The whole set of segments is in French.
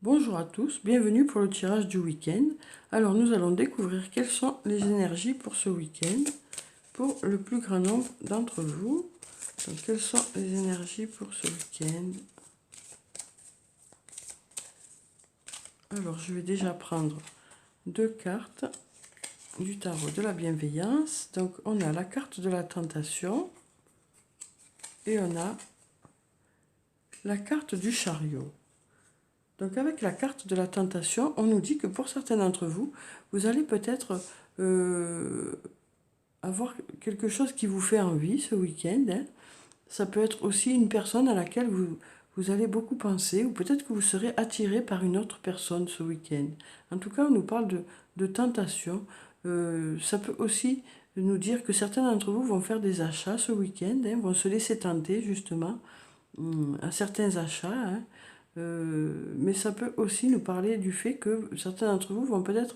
Bonjour à tous, bienvenue pour le tirage du week-end. Alors nous allons découvrir quelles sont les énergies pour ce week-end, pour le plus grand nombre d'entre vous. Donc quelles sont les énergies pour ce week-end? Alors je vais déjà prendre deux cartes du tarot de la bienveillance. Donc on a la carte de la tentation et on a la carte du chariot. Donc avec la carte de la tentation, on nous dit que pour certains d'entre vous, vous allez peut-être avoir quelque chose qui vous fait envie ce week-end. Hein. Ça peut être aussi une personne à laquelle vous allez beaucoup penser, ou peut-être que vous serez attiré par une autre personne ce week-end. En tout cas, on nous parle de tentation. Ça peut aussi nous dire que certains d'entre vous vont faire des achats ce week-end, hein, vont se laisser tenter justement à certains achats. Hein. Mais ça peut aussi nous parler du fait que certains d'entre vous vont peut-être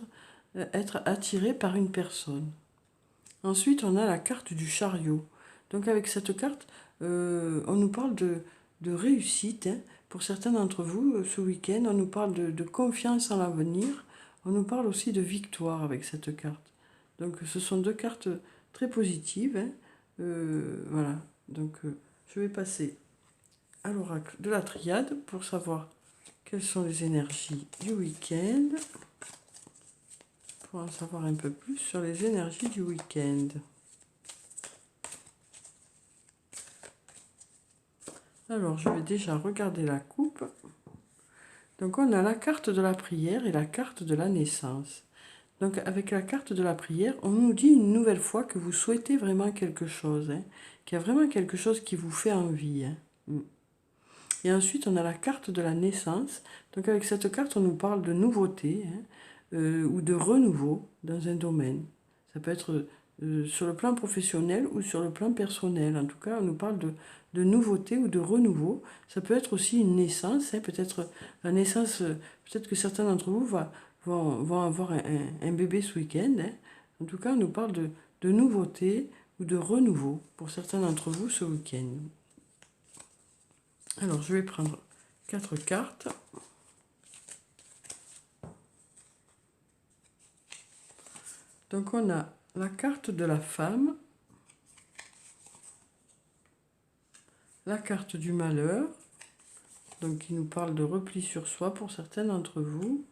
être attirés par une personne. Ensuite, on a la carte du chariot. Donc avec cette carte, on nous parle de réussite. Hein. Pour certains d'entre vous, ce week-end, on nous parle de confiance en l'avenir. On nous parle aussi de victoire avec cette carte. Donc ce sont deux cartes très positives. Hein. Voilà. Donc je vais passer à l'oracle de la triade pour savoir quelles sont les énergies du week-end. Pour en savoir un peu plus sur les énergies du week-end. Alors, je vais déjà regarder la coupe. Donc, on a la carte de la prière et la carte de la naissance. Donc, avec la carte de la prière, on nous dit une nouvelle fois que vous souhaitez vraiment quelque chose, hein, qu'il y a vraiment quelque chose qui vous fait envie. Hein. Et ensuite, on a la carte de la naissance. Donc, avec cette carte, on nous parle de nouveauté ou de renouveau dans un domaine. Ça peut être sur le plan professionnel ou sur le plan personnel. En tout cas, on nous parle de nouveauté ou de renouveau. Ça peut être aussi une naissance. Hein, peut-être la naissance, peut-être que certains d'entre vous vont avoir un bébé ce week-end. Hein. En tout cas, on nous parle de nouveauté ou de renouveau pour certains d'entre vous ce week-end. Alors, je vais prendre 4 cartes. Donc, on a la carte de la femme, la carte du malheur, donc qui nous parle de repli sur soi pour certains d'entre vous,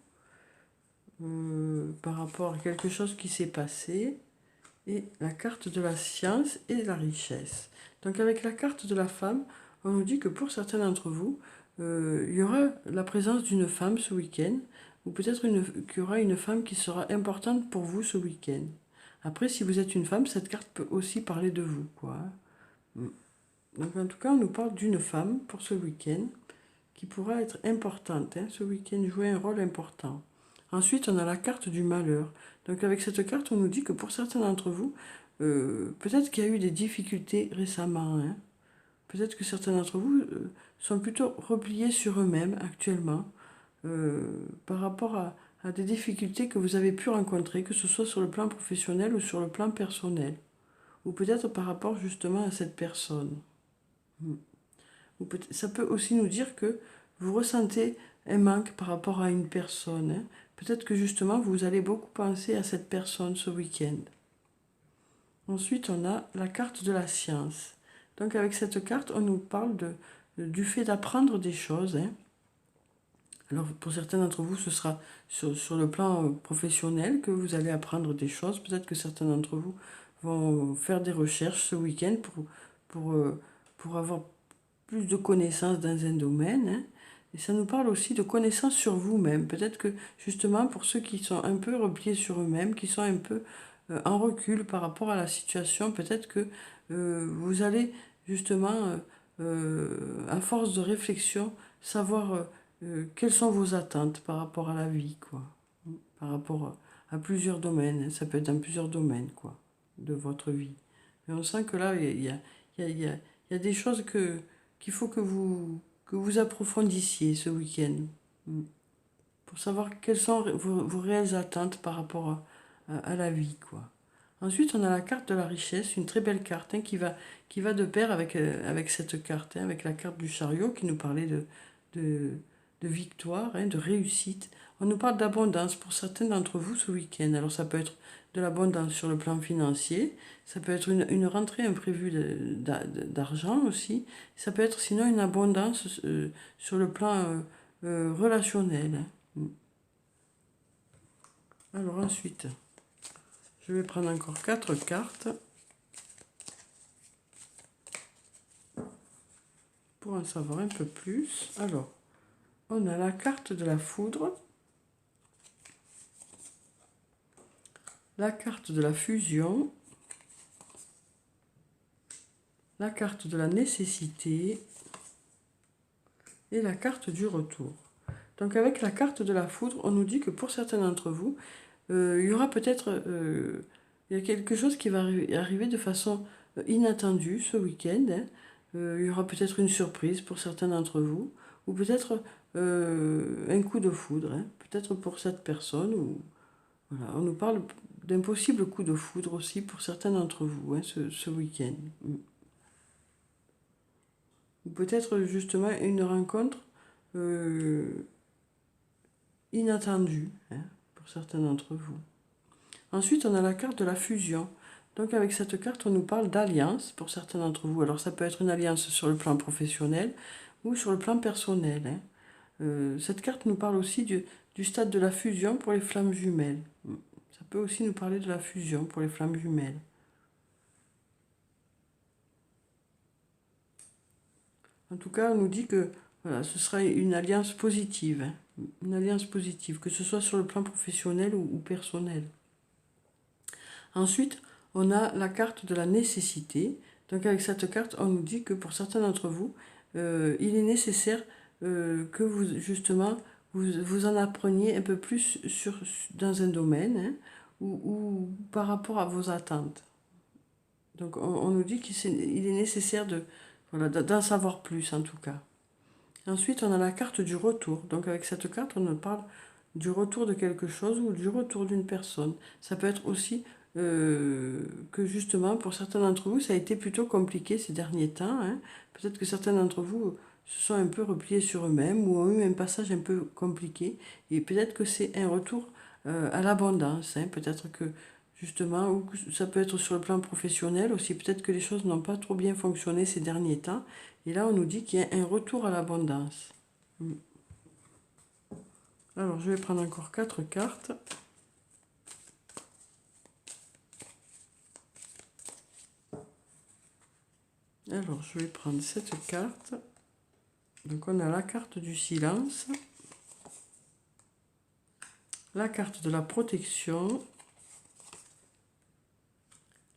par rapport à quelque chose qui s'est passé, et la carte de la science et de la richesse. Donc, avec la carte de la femme, on nous dit que pour certains d'entre vous, il y aura la présence d'une femme ce week-end, ou peut-être qu'il y aura une femme qui sera importante pour vous ce week-end. Après, si vous êtes une femme, cette carte peut aussi parler de vous, quoi. Donc, en tout cas, on nous parle d'une femme pour ce week-end qui pourra être importante, hein, ce week-end, jouer un rôle important. Ensuite, on a la carte du malheur. Donc, avec cette carte, on nous dit que pour certains d'entre vous, peut-être qu'il y a eu des difficultés récemment, hein. Peut-être que certains d'entre vous sont plutôt repliés sur eux-mêmes actuellement par rapport à des difficultés que vous avez pu rencontrer, que ce soit sur le plan professionnel ou sur le plan personnel, ou peut-être par rapport justement à cette personne. Ou ça peut aussi nous dire que vous ressentez un manque par rapport à une personne. Hein. Peut-être que justement vous allez beaucoup penser à cette personne ce week-end. Ensuite, on a la carte de la science. Donc avec cette carte, on nous parle du fait d'apprendre des choses. Hein. Alors pour certains d'entre vous, ce sera sur le plan professionnel que vous allez apprendre des choses. Peut-être que certains d'entre vous vont faire des recherches ce week-end pour avoir plus de connaissances dans un domaine. Hein. Et ça nous parle aussi de connaissances sur vous-même. Peut-être que justement pour ceux qui sont un peu repliés sur eux-mêmes, qui sont un peu en recul par rapport à la situation, peut-être que vous allez justement, à force de réflexion, savoir quelles sont vos attentes par rapport à la vie, quoi. Par rapport à plusieurs domaines. Ça peut être dans plusieurs domaines, quoi, de votre vie. Mais on sent que là, il y a des choses qu'il faut que vous approfondissiez ce week-end. Pour savoir quelles sont vos réelles attentes par rapport à la vie, quoi. Ensuite, on a la carte de la richesse, une très belle carte hein, qui va de pair avec cette carte, hein, avec la carte du chariot qui nous parlait victoire, hein, de réussite. On nous parle d'abondance pour certains d'entre vous ce week-end. Alors ça peut être de l'abondance sur le plan financier, ça peut être une rentrée imprévue d'argent aussi, ça peut être sinon une abondance sur le plan relationnel. Hein. Alors ensuite, je vais prendre encore 4 cartes pour en savoir un peu plus. Alors, on a la carte de la foudre, la carte de la fusion, la carte de la nécessité et la carte du retour. Donc avec la carte de la foudre, on nous dit que pour certains d'entre vous, il y aura peut-être il y a quelque chose qui va arriver de façon inattendue ce week-end. Hein. Il y aura peut-être une surprise pour certains d'entre vous, ou peut-être un coup de foudre, hein, peut-être pour cette personne. Ou, voilà, on nous parle d'un possible coup de foudre aussi pour certains d'entre vous hein, ce week-end. Ou peut-être justement une rencontre inattendue hein, pour certains d'entre vous. Ensuite, on a la carte de la fusion. Donc avec cette carte, on nous parle d'alliance pour certains d'entre vous. Alors ça peut être une alliance sur le plan professionnel ou sur le plan personnel. Hein. Cette carte nous parle aussi du stade de la fusion pour les flammes jumelles. Ça peut aussi nous parler de la fusion pour les flammes jumelles. En tout cas, on nous dit que voilà, ce sera une alliance positive. Hein. Une alliance positive, que ce soit sur le plan professionnel ou personnel. Ensuite, on a la carte de la nécessité. Donc avec cette carte, on nous dit que pour certains d'entre vous, il est nécessaire que vous, justement, vous en appreniez un peu plus dans un domaine hein, ou par rapport à vos attentes. Donc on nous dit qu'il est nécessaire voilà, d'en savoir plus en tout cas. Ensuite, on a la carte du retour. Donc avec cette carte, on nous parle du retour de quelque chose ou du retour d'une personne. Ça peut être aussi que justement, pour certains d'entre vous, ça a été plutôt compliqué ces derniers temps. Hein. Peut-être que certains d'entre vous se sont un peu repliés sur eux-mêmes ou ont eu un passage un peu compliqué. Et peut-être que c'est un retour à l'abondance. Hein. Peut-être que justement, ou ça peut être sur le plan professionnel aussi. Peut-être que les choses n'ont pas trop bien fonctionné ces derniers temps. Et là, on nous dit qu'il y a un retour à l'abondance. Alors, je vais prendre encore 4 cartes. Alors, je vais prendre cette carte. Donc, on a la carte du silence, la carte de la protection,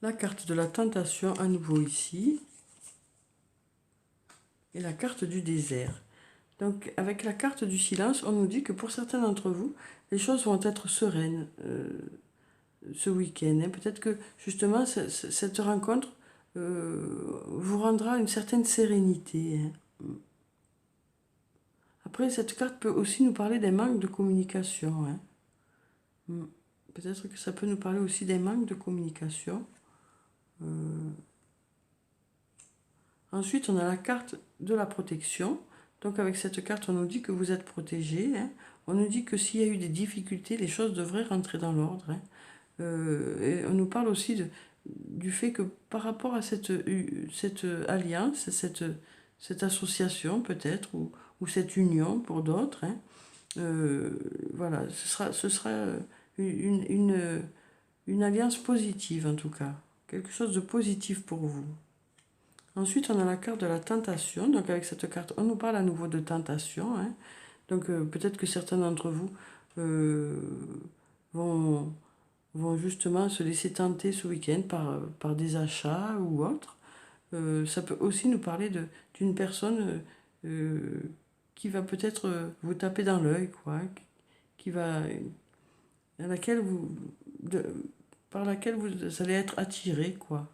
la carte de la tentation à nouveau ici, et la carte du désert. Donc, avec la carte du silence, on nous dit que pour certains d'entre vous, les choses vont être sereines ce week-end. Hein. Peut-être que, justement, cette rencontre vous rendra une certaine sérénité. Hein. Après, cette carte peut aussi nous parler des manques de communication. Hein. Peut-être que ça peut nous parler aussi des manques de communication. Ensuite, on a la carte de la protection. Donc avec cette carte, on nous dit que vous êtes protégé. Hein. On nous dit que s'il y a eu des difficultés, les choses devraient rentrer dans l'ordre. Hein. Et on nous parle aussi du fait que par rapport à cette alliance, cette association peut-être, ou cette union pour d'autres, hein, voilà, ce sera une alliance positive en tout cas, quelque chose de positif pour vous. Ensuite, on a la carte de la tentation. Donc avec cette carte, on nous parle à nouveau de tentation. Hein. Donc peut-être que certains d'entre vous vont justement se laisser tenter ce week-end par des achats ou autre. Ça peut aussi nous parler d'une personne qui va peut-être vous taper dans l'œil, quoi, à laquelle par laquelle vous allez être attiré, quoi.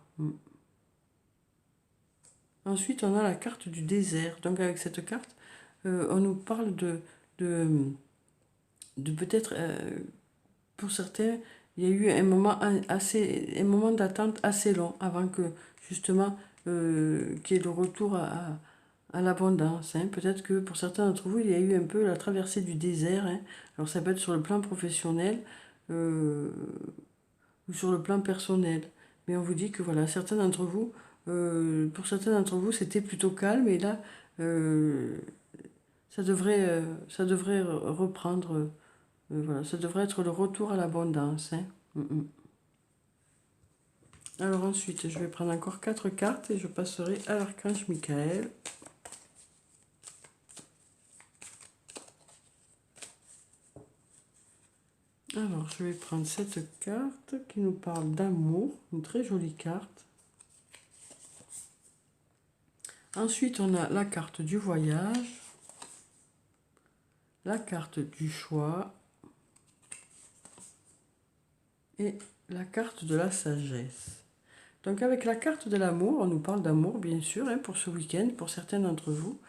Ensuite, on a la carte du désert. Donc avec cette carte, on nous parle de peut-être, pour certains, il y a eu un moment d'attente assez long avant que justement qu'il y ait le retour à l'abondance. Hein. Peut-être que pour certains d'entre vous, il y a eu un peu la traversée du désert. Hein. Alors ça peut être sur le plan professionnel ou sur le plan personnel. Mais on vous dit que voilà, certains d'entre vous, pour certains d'entre vous, c'était plutôt calme et là, euh, ça devrait reprendre. Voilà, ça devrait être le retour à l'abondance. Hein. Alors ensuite, je vais prendre encore 4 cartes et je passerai à l'archange Michael. Alors, je vais prendre cette carte qui nous parle d'amour, une très jolie carte. Ensuite, on a la carte du voyage, la carte du choix et la carte de la sagesse. Donc avec la carte de l'amour, on nous parle d'amour, bien sûr, hein, pour ce week-end, pour certains d'entre vous.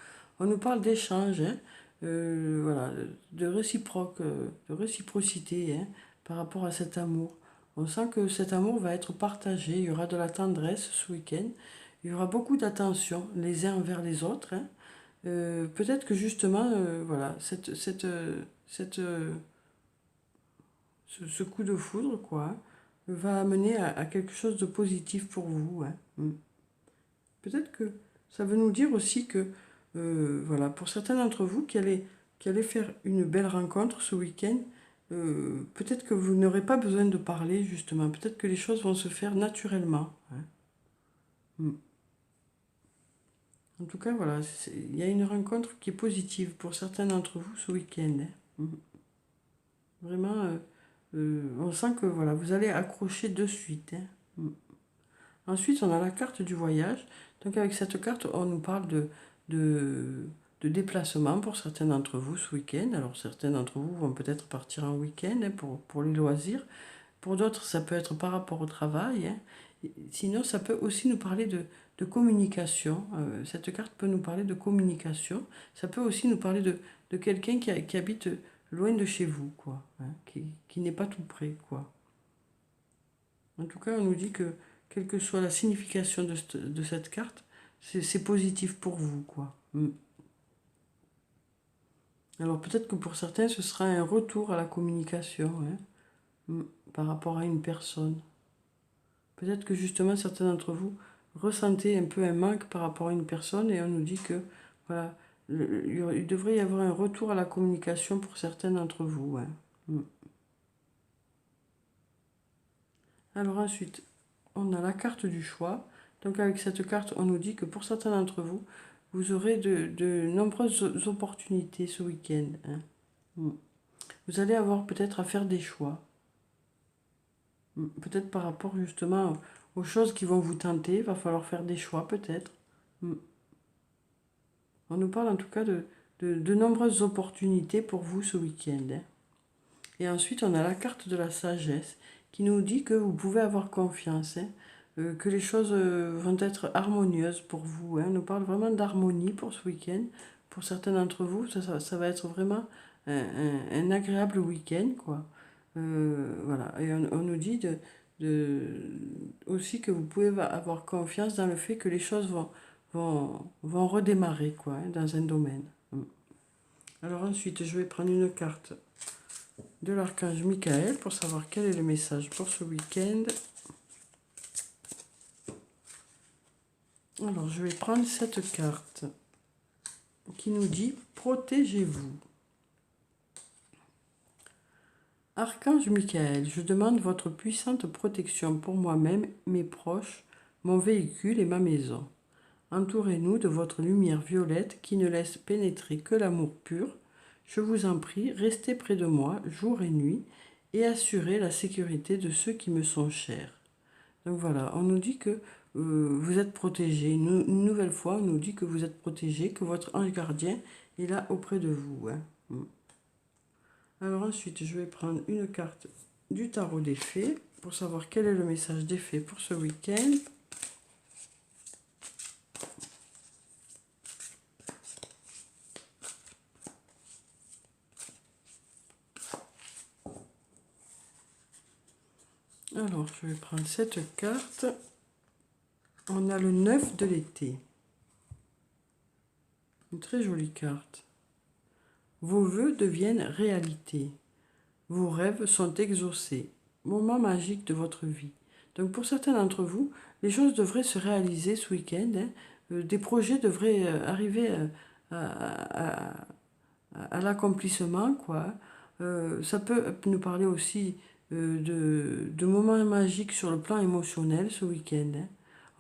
On nous parle d'échange, hein, voilà, de réciproque, de réciprocité hein, par rapport à cet amour. On sent que cet amour va être partagé, il y aura de la tendresse ce week-end, il y aura beaucoup d'attention les uns envers les autres. Hein. Peut-être que justement, voilà, ce coup de foudre, quoi, hein, va amener à quelque chose de positif pour vous. Hein. Peut-être que ça veut nous dire aussi que, voilà, pour certains d'entre vous qui allez faire une belle rencontre ce week-end, peut-être que vous n'aurez pas besoin de parler, justement. Peut-être que les choses vont se faire naturellement. Hein. Mm. En tout cas, voilà, il y a une rencontre qui est positive pour certains d'entre vous ce week-end. Hein. Mm. Vraiment, on sent que voilà, vous allez accrocher de suite. Hein. Mm. Ensuite, on a la carte du voyage. Donc avec cette carte, on nous parle de, de déplacement pour certains d'entre vous ce week-end. Alors certains d'entre vous vont peut-être partir en week-end hein, pour les loisirs. Pour d'autres, ça peut être par rapport au travail. Hein. Sinon, ça peut aussi nous parler de communication. Cette carte peut nous parler de communication. Ça peut aussi nous parler de quelqu'un qui habite loin de chez vous, quoi, hein, qui n'est pas tout près, quoi. En tout cas, on nous dit que, quelle que soit la signification de cette carte, c'est positif pour vous, quoi. Alors peut-être que pour certains, ce sera un retour à la communication, hein, par rapport à une personne. Peut-être que justement, certains d'entre vous ressentez un peu un manque par rapport à une personne et on nous dit que, voilà, il devrait y avoir un retour à la communication pour certains d'entre vous. Hein. Alors ensuite, on a la carte du choix. Donc avec cette carte, on nous dit que pour certains d'entre vous, vous aurez de nombreuses opportunités ce week-end. Hein. Vous allez avoir peut-être à faire des choix. Peut-être par rapport justement aux choses qui vont vous tenter, il va falloir faire des choix peut-être. On nous parle en tout cas de nombreuses opportunités pour vous ce week-end. Hein. Et ensuite, on a la carte de la sagesse qui nous dit que vous pouvez avoir confiance, hein, que les choses vont être harmonieuses pour vous. Hein. On nous parle vraiment d'harmonie pour ce week-end. Pour certains d'entre vous, ça va être vraiment un agréable week-end, quoi. Voilà. Et on nous dit aussi que vous pouvez avoir confiance dans le fait que les choses vont redémarrer, quoi, hein, dans un domaine. Alors ensuite, je vais prendre une carte de l'archange Michael pour savoir quel est le message pour ce week-end. Alors, je vais prendre cette carte qui nous dit « Protégez-vous ». Archange Michael, je demande votre puissante protection pour moi-même, mes proches, mon véhicule et ma maison. Entourez-nous de votre lumière violette qui ne laisse pénétrer que l'amour pur. Je vous en prie, restez près de moi jour et nuit et assurez la sécurité de ceux qui me sont chers. Donc voilà, on nous dit que vous êtes protégé. Une nouvelle fois, on nous dit que vous êtes protégé, que votre ange gardien est là auprès de vous. Hein. Alors ensuite, je vais prendre une carte du tarot des fées pour savoir quel est le message des fées pour ce week-end. Alors, je vais prendre cette carte. On a le 9 de l'été. Une très jolie carte. Vos vœux deviennent réalité. Vos rêves sont exaucés. Moment magique de votre vie. Donc pour certains d'entre vous, les choses devraient se réaliser ce week-end. Hein. Des projets devraient arriver à l'accomplissement, quoi. Ça peut nous parler aussi de moments magiques sur le plan émotionnel ce week-end. Hein.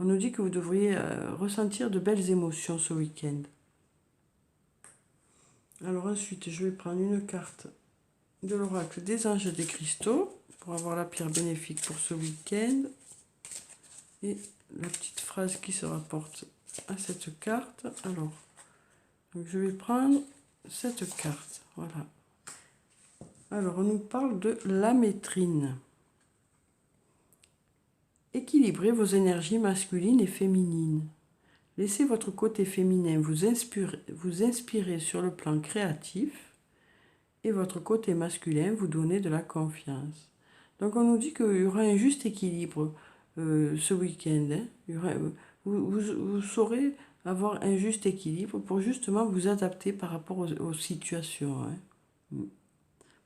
On nous dit que vous devriez ressentir de belles émotions ce week-end. Alors ensuite, je vais prendre une carte de l'oracle des anges et des cristaux pour avoir la pierre bénéfique pour ce week-end. Et la petite phrase qui se rapporte à cette carte. Alors, donc je vais prendre cette carte. Voilà. Alors, on nous parle de la maîtrine. Équilibrez vos énergies masculines et féminines. Laissez votre côté féminin vous inspirer sur le plan créatif et votre côté masculin vous donner de la confiance. Donc on nous dit qu'il y aura un juste équilibre ce week-end. Hein. Vous saurez avoir un juste équilibre pour justement vous adapter par rapport aux situations. Hein.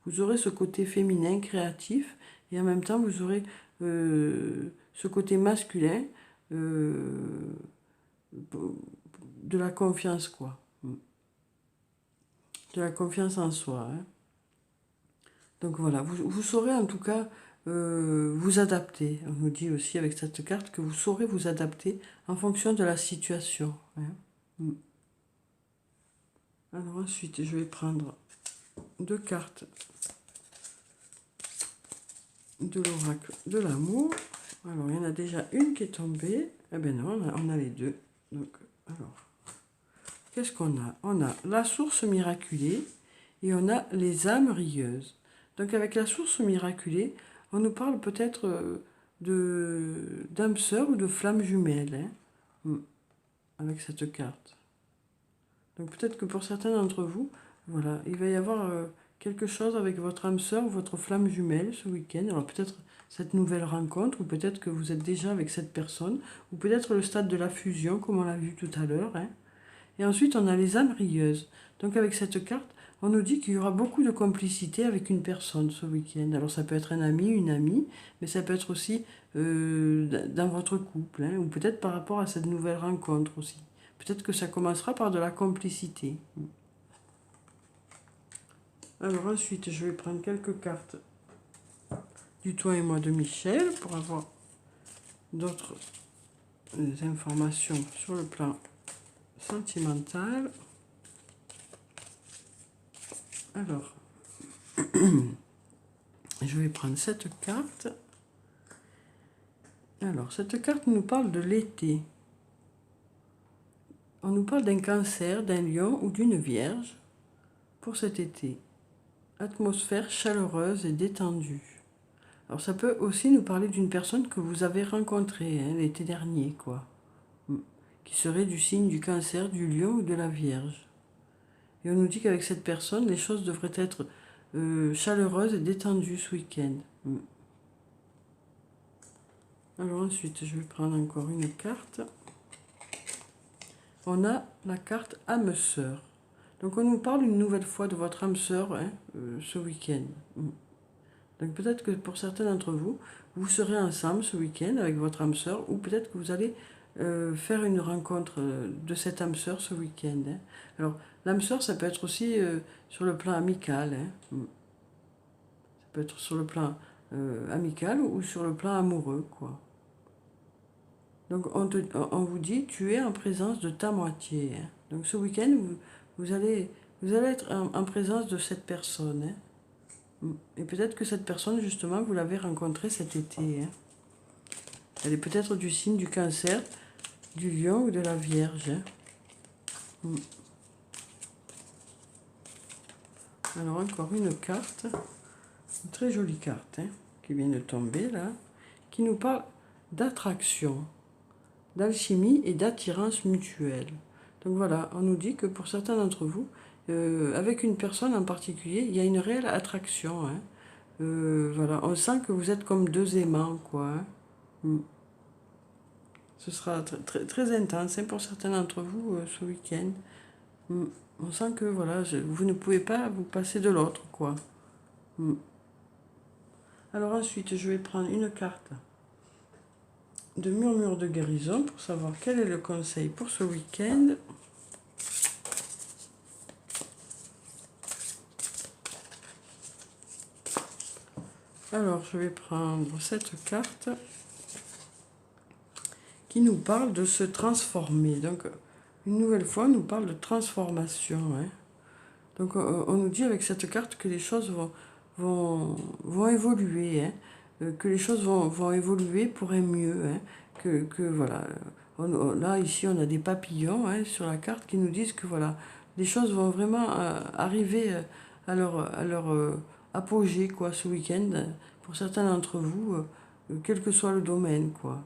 Vous aurez ce côté féminin créatif et en même temps vous aurez ce côté masculin de la confiance, quoi. De la confiance en soi. Hein. Donc voilà, vous saurez en tout cas vous adapter. On nous dit aussi avec cette carte que vous saurez vous adapter en fonction de la situation. Hein. Alors ensuite, je vais prendre 2 cartes de l'oracle de l'amour. Alors, il y en a déjà une qui est tombée. Eh bien non, on a les deux. Donc, alors, qu'est-ce qu'on a? On a la source miraculée et on a les âmes rieuses. Donc, avec la source miraculée, on nous parle peut-être d'âme sœur ou de flamme jumelle. Hein, avec cette carte. Donc, peut-être que pour certains d'entre vous, voilà, il va y avoir quelque chose avec votre âme sœur ou votre flamme jumelle ce week-end. Alors, peut-être cette nouvelle rencontre, ou peut-être que vous êtes déjà avec cette personne, ou peut-être le stade de la fusion, comme on l'a vu tout à l'heure. Hein. Et ensuite, on a les âmes rieuses. Donc avec cette carte, on nous dit qu'il y aura beaucoup de complicité avec une personne ce week-end. Alors ça peut être un ami, une amie, mais ça peut être aussi dans votre couple, hein, ou peut-être par rapport à cette nouvelle rencontre aussi. Peut-être que ça commencera par de la complicité. Alors ensuite, je vais prendre quelques cartes du Toi et moi de Michel pour avoir d'autres informations sur le plan sentimental. Alors, je vais prendre cette carte. Alors, cette carte nous parle de l'été. On nous parle d'un cancer, d'un lion ou d'une vierge pour cet été. Atmosphère chaleureuse et détendue. Alors ça peut aussi nous parler d'une personne que vous avez rencontrée hein, l'été dernier, quoi. Qui serait du signe du cancer, du lion ou de la vierge. Et on nous dit qu'avec cette personne, les choses devraient être chaleureuses et détendues ce week-end. Alors ensuite, je vais prendre encore une carte. On a la carte âme sœur. Donc on nous parle une nouvelle fois de votre âme sœur hein, ce week-end. Donc peut-être que pour certains d'entre vous, vous serez ensemble ce week-end avec votre âme sœur ou peut-être que vous allez faire une rencontre de cette âme sœur ce week-end. Hein. Alors l'âme sœur, ça peut être aussi sur le plan amical. Hein. Ça peut être sur le plan amical ou sur le plan amoureux, quoi. Donc on vous dit, tu es en présence de ta moitié. Hein. Donc ce week-end, vous allez être en présence de cette personne. Hein. Et peut-être que cette personne, justement, vous l'avez rencontrée cet été. Hein. Elle est peut-être du signe du cancer, du lion ou de la vierge. Hein. Alors encore une carte, une très jolie carte hein, qui vient de tomber là, qui nous parle d'attraction, d'alchimie et d'attirance mutuelle. Donc voilà, on nous dit que pour certains d'entre vous, avec une personne en particulier, il y a une réelle attraction. Hein. Voilà, on sent que vous êtes comme deux aimants, quoi. Hein. Ce sera très, très intense hein, pour certains d'entre vous ce week-end. On sent que voilà, vous ne pouvez pas vous passer de l'autre, quoi. Alors ensuite, je vais prendre une carte de murmure de guérison pour savoir quel est le conseil pour ce week-end. Alors, je vais prendre cette carte qui nous parle de se transformer. Donc, une nouvelle fois, on nous parle de transformation. Hein. Donc, on nous dit avec cette carte que les choses vont évoluer, hein, que les choses vont évoluer pour un mieux. Hein, que voilà, là, ici, on a des papillons hein, sur la carte qui nous disent que voilà, les choses vont vraiment arriver à leur apogée quoi, ce week-end, pour certains d'entre vous, quel que soit le domaine. Quoi.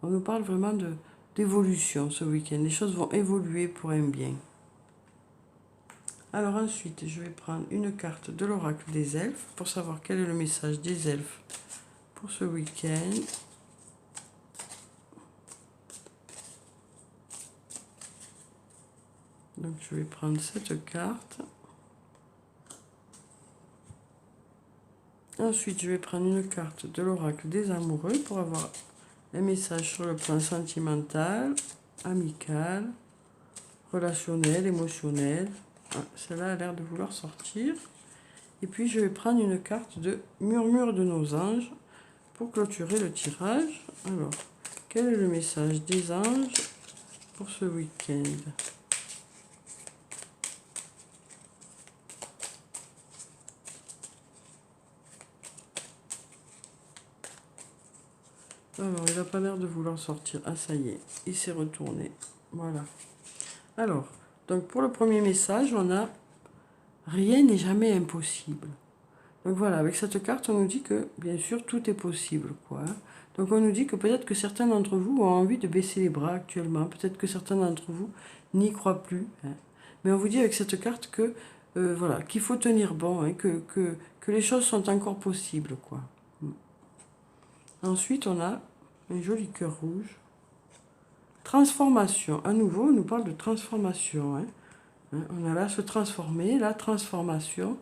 On nous parle vraiment d'évolution ce week-end. Les choses vont évoluer pour un bien. Alors ensuite, je vais prendre une carte de l'oracle des elfes pour savoir quel est le message des elfes pour ce week-end. Donc je vais prendre cette carte. Ensuite, je vais prendre une carte de l'oracle des amoureux pour avoir un message sur le plan sentimental, amical, relationnel, émotionnel. Ah, celle-là a l'air de vouloir sortir. Et puis, je vais prendre une carte de murmure de nos anges pour clôturer le tirage. Alors, quel est le message des anges pour ce week-end? Alors, il n'a pas l'air de vouloir sortir. Ah, ça y est, il s'est retourné. Voilà. Alors, donc pour le premier message, on a « Rien n'est jamais impossible ». Donc voilà, avec cette carte, on nous dit que, bien sûr, tout est possible, quoi. Donc on nous dit que peut-être que certains d'entre vous ont envie de baisser les bras actuellement. Peut-être que certains d'entre vous n'y croient plus. Hein. Mais on vous dit avec cette carte que, voilà, qu'il faut tenir bon, hein, que les choses sont encore possibles, quoi. Ensuite, on a un joli cœur rouge. Transformation. À nouveau, on nous parle de transformation. Hein. On a là se transformer, la transformation.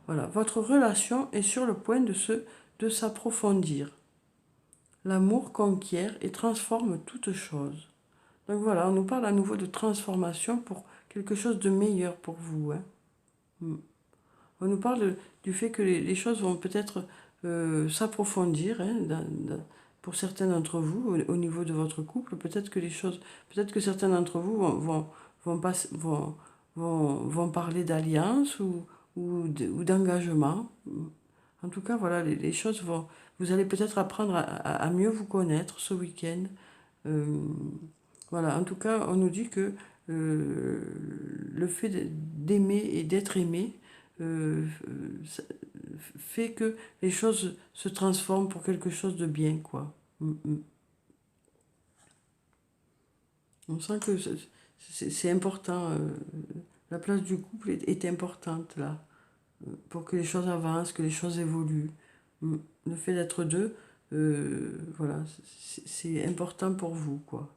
Voilà, votre relation est sur le point de s'approfondir. L'amour conquiert et transforme toute chose. Donc voilà, on nous parle à nouveau de transformation pour quelque chose de meilleur pour vous. Hein. On nous parle du fait que les choses vont peut-être s'approfondir hein, pour certains d'entre vous au niveau de votre couple. Peut-être que certains d'entre vous vont parler d'alliance ou d'engagement. En tout cas, voilà, les choses vont... Vous allez peut-être apprendre à mieux vous connaître ce week-end. Voilà, en tout cas, on nous dit que le fait d'aimer et d'être aimé fait que les choses se transforment pour quelque chose de bien, quoi. On sent que c'est important. La place du couple est importante, là, pour que les choses avancent, que les choses évoluent. Le fait d'être deux, voilà, c'est important pour vous, quoi.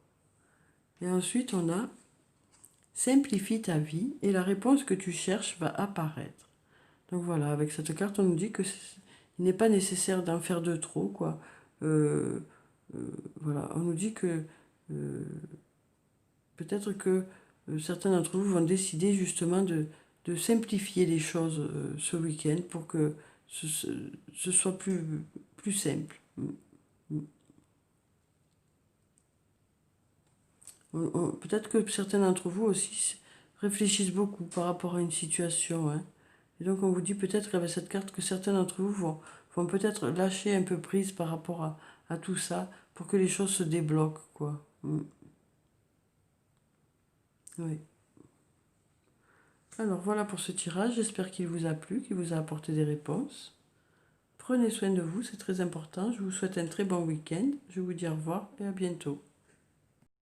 Et ensuite, on a simplifie ta vie et la réponse que tu cherches va apparaître. Donc voilà, avec cette carte, on nous dit que il n'est pas nécessaire d'en faire de trop, quoi. Voilà, on nous dit que peut-être que certains d'entre vous vont décider justement de simplifier les choses ce week-end pour que ce soit plus simple. Peut-être que certains d'entre vous aussi réfléchissent beaucoup par rapport à une situation. Hein. Et donc on vous dit peut-être avec cette carte que certains d'entre vous vont peut-être lâcher un peu prise par rapport à tout ça pour que les choses se débloquent, quoi. Oui. Alors voilà pour ce tirage, j'espère qu'il vous a plu, qu'il vous a apporté des réponses. Prenez soin de vous, c'est très important. Je vous souhaite un très bon week-end. Je vous dis au revoir et à bientôt.